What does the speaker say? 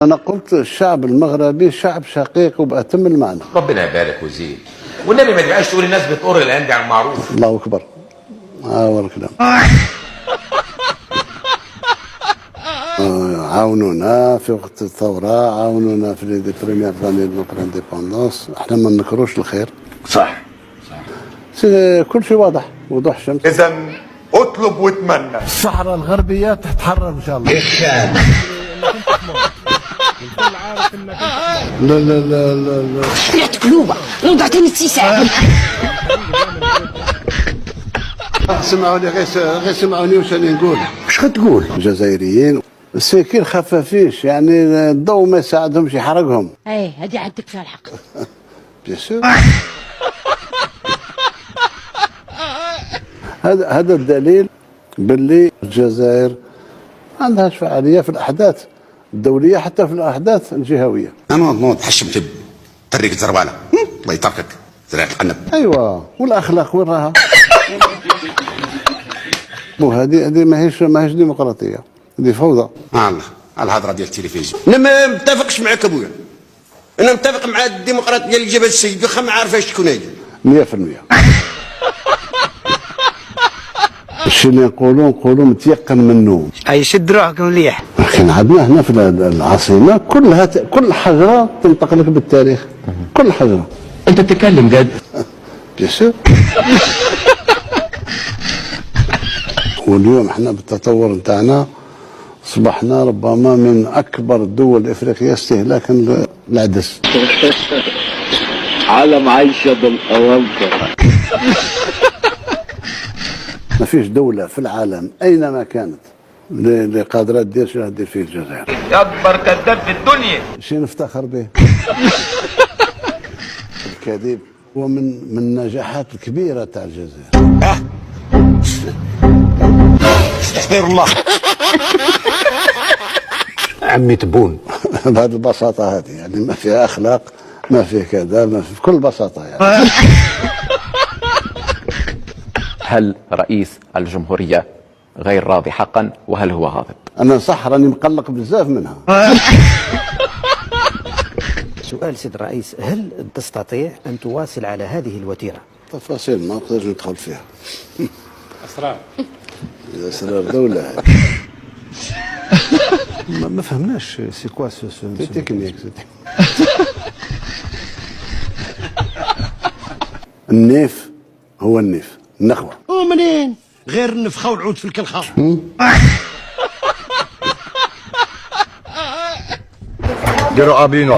أنا قلت الشعب المغربي شعب شقيق وبأتم المعنى. ربنا يبارك ويزيد. والنبي ما تبقاش تقول الناس بتقر الأيام دي على المعروف. الله أكبر. ورا الكلام. عاونونا في وقت الثورة، عاونونا في لي بريمير زاني دو الانديبوندونس، احنا ما نكروش الخير. صح. كل شيء واضح، وضوح الشمس. إذا اطلب واتمنى. الصحراء الغربية تتحرر إن شاء الله. لا لا لا لا لا. طلعت قلوبة لو ضعتني 9 ساعات. سمعوني غير سمعوني واش راني نقول. واش غتقول؟ الجزائريين الساكين خفافيش، يعني الضوء ما يساعدهمش يحرقهم. ايه هذه عندك فيها الحق. بيان سور. هذا الدليل باللي الجزائر ما عندهاش فعاليه في الاحداث الدوليه حتى في الاحداث الجهويه. انا نوض حشمت طريق زرباله الله يطرقك زرع القنب. ايوه، والاخلاق وين راها؟ وهذه ماهيش ديمقراطيه، هذه فوضى. الله الهضره ديال التلفزيون. انا ما متفقش معك ابويا، انا متفق مع الديمقراطيه اللي جابها السيد واخا ما عارفاش شكون هي. 100%. الشيء اللي نقولوا متيقن منه. اي شد روحكم مليح. لكن عندنا هنا في العاصمه كل حجره تنطق لك بالتاريخ، كل حجره. أنت بتتكلم جد؟ بيان سور. واليوم احنا بالتطور نتاعنا اصبحنا ربما من اكبر الدول الافريقيه استهلاكا للعدس. عالم عايشه بالاوامر. ما فيش دوله في العالم اينما كانت اللي قادره تدير شنو تدير فيه الجزائر. أكبر كذاب في الدنيا. شيء نفتخر به. الكذب هو من النجاحات الكبيره تاع الجزائر. استغفر الله. عمي تبون. بهذه البساطه هذه، يعني ما فيها اخلاق، ما فيه كذا، ما فيه بكل بساطه يعني. هل رئيس الجمهورية غير راضي حقا، وهل هو غاضب؟ انا صح راني مقلق بزاف منها. سؤال سيد الرئيس، هل تستطيع أن تواصل على هذه الوتيرة؟ تفاصيل ما نقدرش ندخل فيها. اسرار. اسرار دوله. ما فهمناش سي كوا سي تكنيك. النيف هو النيف، النخوه. ومنين؟ غير النفخه والعود في الكلخه. ديروا ابينو.